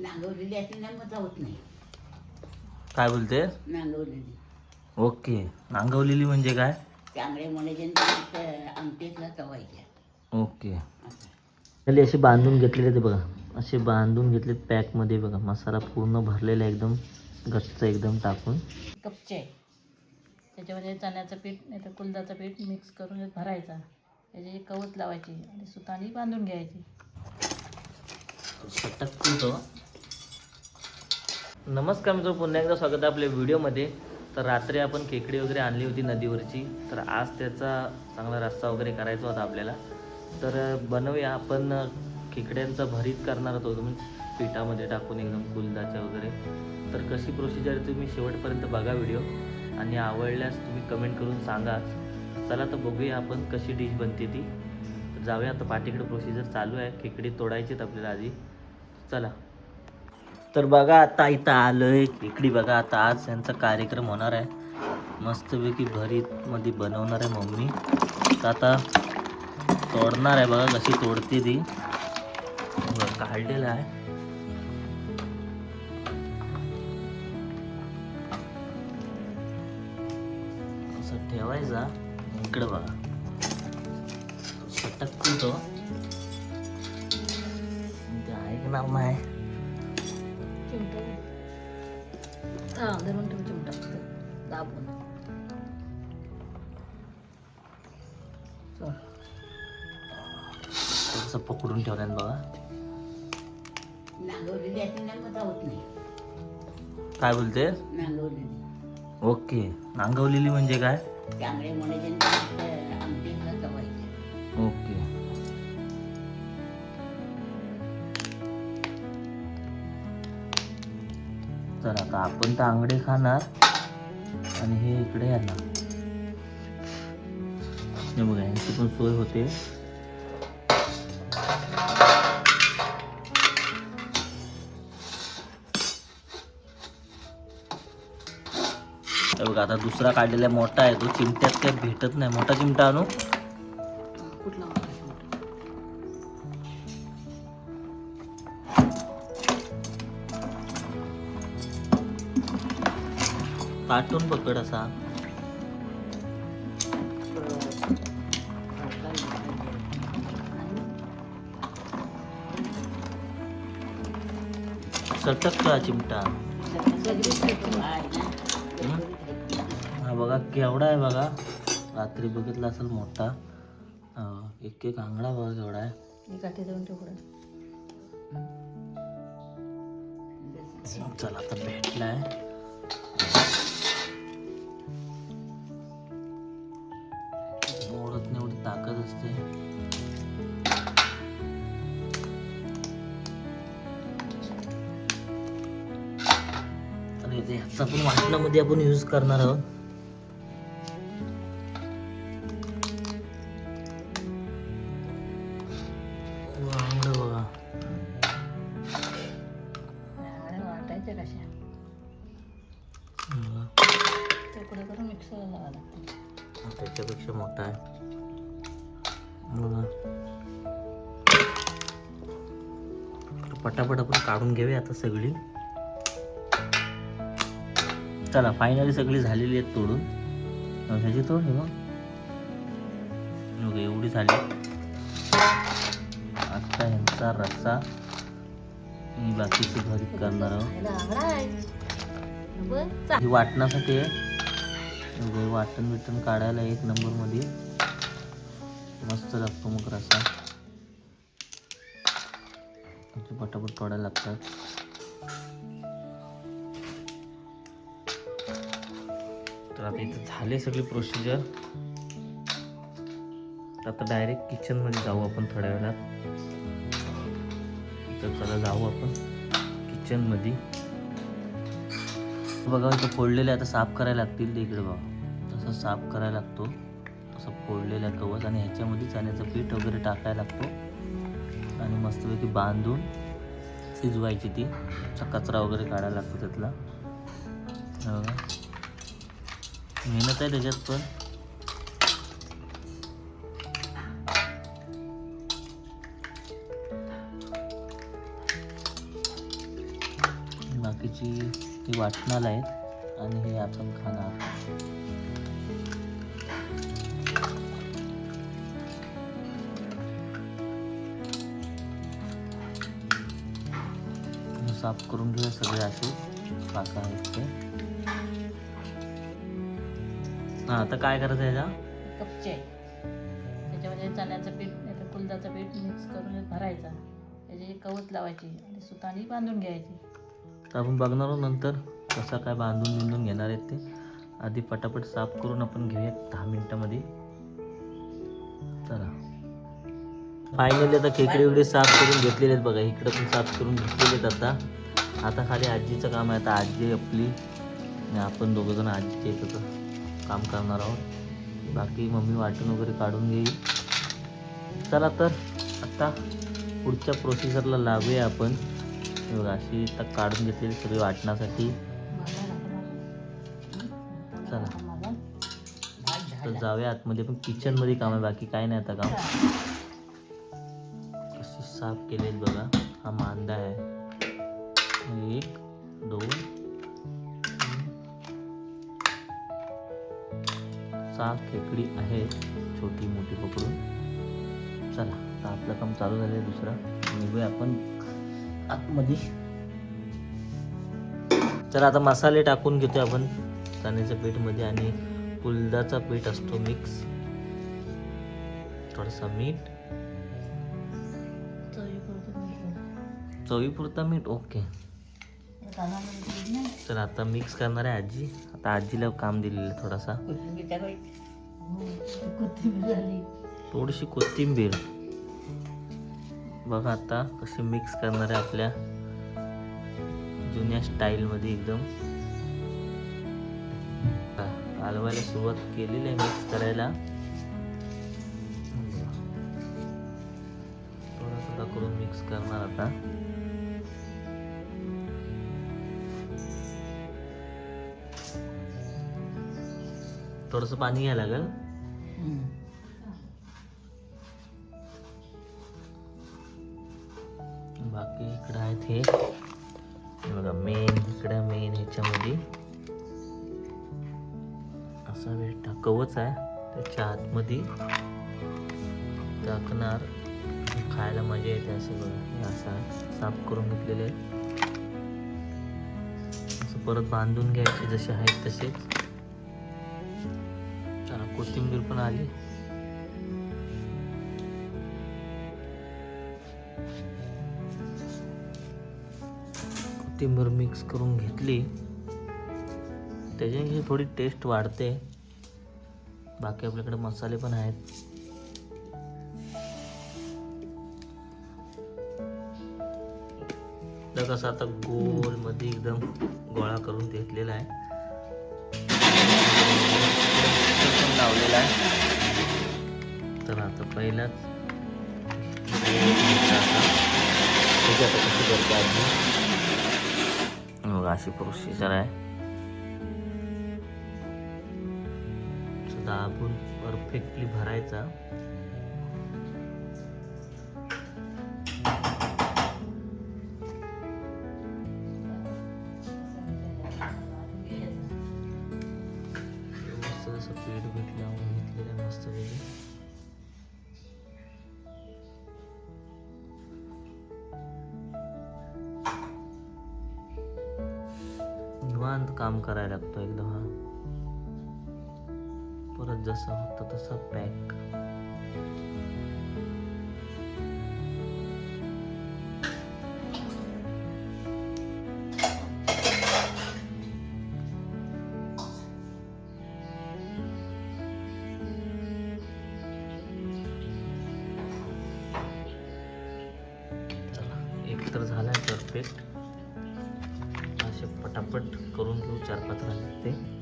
नांगवलेली असेल ना मग होत नाही. काय बोलते? नांगवलेली. ओके. नांगवलेली म्हणजे काय? त्यामुळे म्हणायचे आमटीतला तवायच्या. ओके. खाली असे बांधून घेतलेले ते बघा, असे बांधून घेतलेत पॅकमध्ये बघा. मसाला पूर्ण भरलेला एकदम गच्च एकदम टाकून. कपचे त्याच्यामध्ये चण्याचं पीठ नाही तर कुलदाचं पीठ मिक्स करून यात भरायचा. त्याची कवच लावायची आणि सुताने बांधून घ्यायची. नमस्कार मित्र, पुन्हा एकदा स्वागत आहे आपल्या व्हिडिओमध्ये. तर रात्री आपण खेकडी वगैरे आणली होती नदीवरची, तर आज त्याचा चांगला रस्सा वगैरे करायचा होता आपल्याला. तर बनवूया आपण. खेकड्यांचा भरीत करणार होतो पिठामध्ये टाकून एकदम कुलदाच्या वगैरे. तर कशी प्रोसिजर तुम्ही शेवटपर्यंत बघा व्हिडिओ, आणि आवडल्यास तुम्ही कमेंट करून सांगा. चला तर बघूया आपण कशी डिश बनते ती. तर जाऊया आता पाठीकडे. प्रोसिजर चालू आहे. खेकडी तोडायचीत आपल्याला आधी. चला. तर बघा आता इथं आलोय. खेकडी बघा, आता आज यांचा कार्यक्रम होणार आहे. मस्तपैकी भरीतमध्ये बनवणार आहे मम्मी. तर आता तोडणार आहे. बघा कशी तोडते ती. काढलेलं आहे. असं ठेवायचा. इकडे बघा सटकतो तो. ते आहे की नाव नाही. चिमटा धरून ठेवू, चिमटा दाबून. असं पकडून ठेवल्यान बघा. नांगवलेली असेल ना मग होत नाही. काय बोलते? नांगवलेली. ओके. नांगवलेली म्हणजे काय? त्यामुळे म्हणायचे आमटीतला तवायच्या. ओके. तर आता आपण तर आंगडे खाणार आणि हे इकडे येणार. हे बघा, यांची पण सोय होते. हे बघा, आता दुसरा काढलेला मोठा आहे तो. चिमट्यात काय भेटत नाही. मोठा चिमटा आणू. कुठला काटून पकड असा. सटकता चिमटा. हा बघा केवढा आहे बघा. रात्री बघितला असेल मोठा. एक एक आंगडा बघा केवढा आहे. मी काठी देऊन ठेवू. चला आता भेटलाय. मोडत नाही, एवढी ताकद असते. तर ह्याचा पण वाटणामध्ये आपण यूज करणार आहोत. वांगडं बघा. वाटायच्या कशा तुकडे करून मिक्सरला लावा लागते. त्याच्यापेक्षा मोठा आहे बघा. पटापट आपण काढून घेऊया आता सगळी. चला, फायनली सगळी झालेली आहेत तोडून. ह्याची तोड हे मग एवढी झाली. आता ह्यांचा रस्सा मी बाकीची भरीत करणार आहोत. ही वाटण्यासाठी आहे. वाटण बिटण काढायला एक नंबर मध्ये मस्त लागतो मग रस्सा. पटापट तोडायला लागतात. तर आता इथं झाले सगळी प्रोसिजर. आता डायरेक्ट किचन मध्ये जाऊ आपण थोड्या वेळात. तर चला जाऊ आपण किचन मध्ये. बघा इथं फोडलेले आता साफ करायला लागतील. ते इकडे बघा तसं साफ करायला लागतो. तसं फोडलेला कवच आणि ह्याच्यामध्ये चण्याचं पीठ वगैरे टाकायला लागतो आणि मस्तपैकी बांधून शिजवायची ती. कचरा वगैरे काढायला लागतो त्यातला. मेहनत आहे त्याच्यात पण. बाकीची ती वाटणार आहेत आणि हे आपण खाणार. साफ करून घेऊया सगळे असे पाका आहेत ते. हां, आता काय करायचं ह्याचा? कपचे त्याच्यामध्ये चण्याचं पीठ नाही तर कुलदाचं पीठ मिक्स करून भरायचा, त्याची कवच लावायची आणि सुतानी बांधून घ्यायची. तर आपण बघणार आहोत नंतर कसं काय बांधून घेणार आहेत ते. आधी पटापट साफ करून आपण घेऊया 10 मिनिटामध्ये. चला, फायनली आता खेकडे वगैरे साफ करून घेतलेले आहेत बघा. इकडं पण साफ करून घेतलेले आहेत. आता खाली आजीचं काम आहे. आता आजी आपली आणि आपण दोघंजण आजीच्या इथं काम करणार आहोत. बाकी मम्मी वाटण वगैरे काढून घेईल. चला तर आता पुढच्या प्रोसिजरला लावूया आपण. बघा अशी आता काढून घेतलेली सगळी वाटण्यासाठी. चला तर जाऊया आतमध्ये. पण किचनमध्ये काम आहे, बाकी काय नाही आता काम. कशी साफ केलेली बघा. हा मांदा आहे. 1 2 3 6 खेकडी आहेत, छोटी मोठी पकडून. चला आता आपलं काम चालू झालं आहे. दुसरं निघूया आपण आतमध्ये. तर आता मसाले टाकून घेतोय आपण चण्याच्या पीठमध्ये आणि कुलदाचा पीठ असतो मिक्स. थोडासा मीठ, चवीपुरता मीठ. ओके, तर आता मिक्स करणार आहे आजी. आता आजीला काम दिलेलं आहे थोडासा. थोडीशी कोथिंबीर बघा. आता कशी मिक्स करणार आहे आपल्या जुन्या स्टाईलमध्ये एकदम. हलवायला सुरुवात केलेली आहे, मिक्स करायला. थोडा थोडा करून मिक्स करणार आता. थोडंसं पाणी घ्यायला लागेल. बाकी इकडं आहेत हे बघा. मेन इकडं मेन ह्याच्यामध्ये असा वेळ कवच आहे, त्याच्या आतमध्ये टाकणार. खायला मजा येते असं बघा. हे असं आहे, साफ करून घेतलेले आहे. असं परत बांधून घ्यायचे जसे आहेत तसेच. चला कोथिंबीर पण आली. कोथिंबीर मिक्स करून घेतली, त्याच्याने थोडी टेस्ट वाढते. बाकी आपल्याकडे मसाले पण आहेत. तर कसं आता गोल मध्ये एकदम गोळा करून घेतलेला आहे. लावलेला आहे. तर आता पहिलाच कशी करते आजी बघा. अशी प्रोसिजर आहे. दाबून परफेक्टली भरायचा. मस्त असं पीठ बीठ लावून घेतलेलं मस्त पैकी. निवांत काम करायला लागतो एकदम. हा परत जसा होता तसा पॅक. चला एक तर झालाय परफेक्ट. असे पटापट करून घेऊ. 4-5 राहिले ते.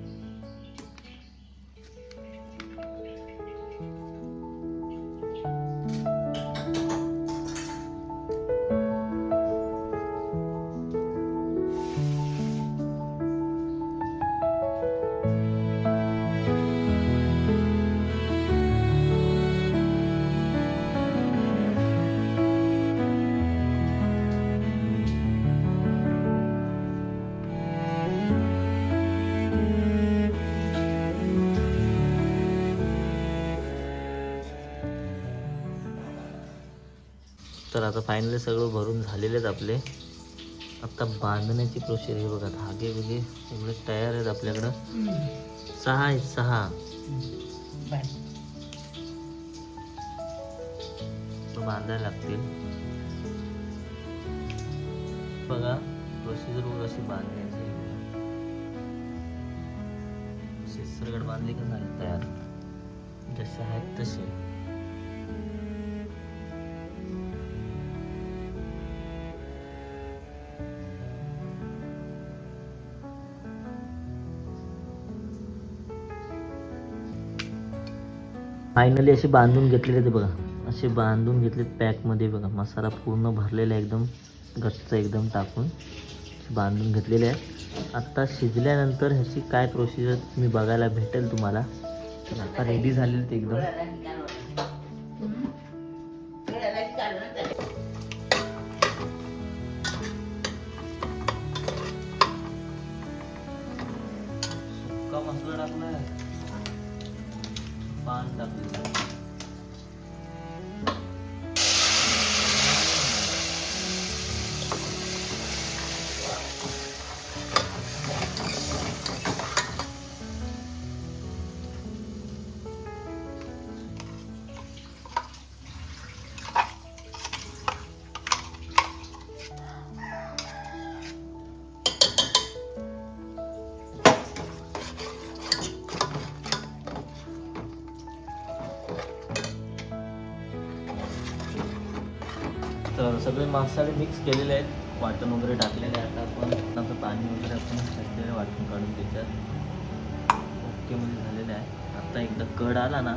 तर आता फायनली सगळं भरून झालेलेच आपले. आता बांधण्याची प्रोसेस हे बघा, धागे वगैरे सगळे तयार आहेत आपल्याकडं. 6 आहेत, 6 बांधायला लागतील. बघा प्रोसिजर बघा अशी बांधण्याची. सरगड बांधली का झाले तयार, जसे आहेत तसे. फायनली असे बांधून घेतलेले ते बघा, असे बांधून घेतले पॅकमध्ये बघा. मसाला पूर्ण भरलेला एकदम गच्च एकदम टाकून बांधून घेतलेले आहे. आता शिजल्यानंतर ह्याची काय प्रोसिजर तुम्ही बघायला भेटेल तुम्हाला. तर आता रेडी झालेले ते एकदम. सुक्का मसाला टाकलाय, पान टाकलेलं. तर सगळे मसाले मिक्स केलेले आहेत, वाटण वगैरे टाकलेले आहे. आता आपण नंतर पाणी वगैरे आपण टाकलेलं वाटण काढून त्याच्यात ओके मध्ये झालेलं आहे. आता एकदा कड आला ना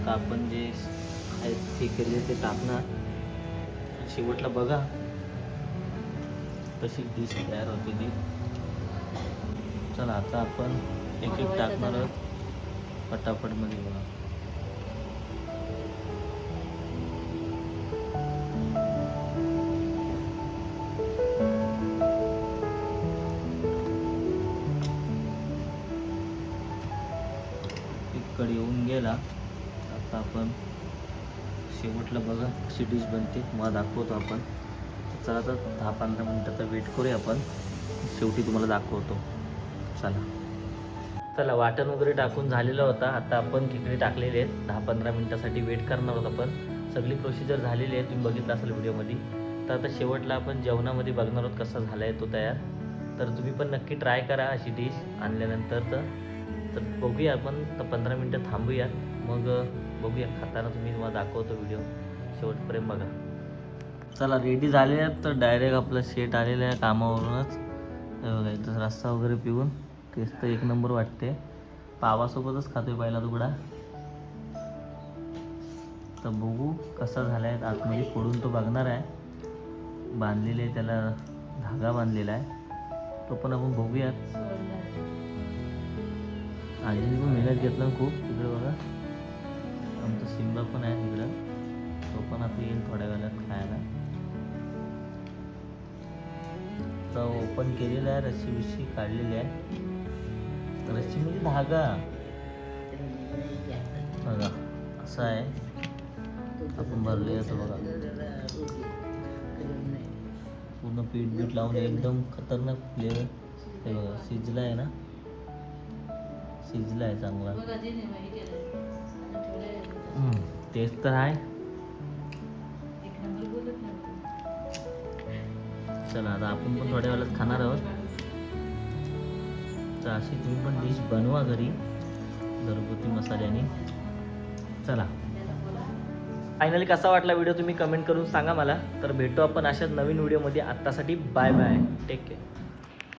का आपण जे आहे ते केले ते टाकणार. शेवटला बघा कशी डिश तयार होते ती. चला आता आपण एक एक टाकणार आहोत पटापटमध्ये बघा. कडे येऊन गेला. आता आपण शेवटला बघा कशी डिश बनते मला दाखवतो आपण. चला तर 10-15 मिनटाचा वेट करूया आपण, शेवटी तुम्हाला दाखवतो. चला वाटण वगैरे टाकून झालेला होता. आता आपण खेकडे टाकलेले आहेत. 10-15 मिनटासाठी वेट करणार आहोत आपण. सगळी प्रोसिजर झालेली आहे, तुम्ही बघितलं असेल व्हिडिओमध्ये. तर आता शेवटला आपण जेवणामध्ये बघणार आहोत कसा झाला आहे तो तयार. तर तुम्ही पण नक्की ट्राय करा अशी डिश आणल्यानंतर. तर बघूया आपण, तर 15 मिनटं थांबूयात, मग बघूया खाताना. तुम्हाला दाखवतो व्हिडिओ, शेवटपर्यंत बघा. चला रेडी झाले आहेत. तर डायरेक्ट आपलं शेट आलेलं आहे कामावरूनच. बघा इथं रस्सा वगैरे पिऊन टेस्ट तर एक नंबर वाटते. पावासोबतच खातोय पहिला तुकडा. तर बघू कसा झाला आहे. आतमध्ये फोडून तो बघणार आहे. बांधलेले आहे, त्याला धागा बांधलेला आहे, तो पण आपण बघूयात. आजीने पण मेहनत घेतलं खूप. तिकडे बघा आमचा सिंबा पण आहे तिकडं, तो पण आता येईल थोड्या वेळात खायला. तर ओपन केलेलं आहे, रस्सी बिस्सी काढलेली आहे. रस्सी म्हणजे धागा बघा असं आहे. आपण भरले असं बघा, पूर्ण पीठ बीठ लावून एकदम खतरनाक फ्लेवर. हे बघा शिजला आहे ना, शिजला आहे चांगला. टेस्ट तर आहे. चला आता आपण पण थोड्या वेळात खाणार आहोत. तर अशी तुम्ही पण डिश बनवा घरी घरगुती मसाल्याने. चला फायनली कसा वाटला व्हिडिओ तुम्ही कमेंट करून सांगा मला. तर भेटू आपण अशाच नवीन व्हिडिओमध्ये. आत्तासाठी बाय बाय, टेक केअर.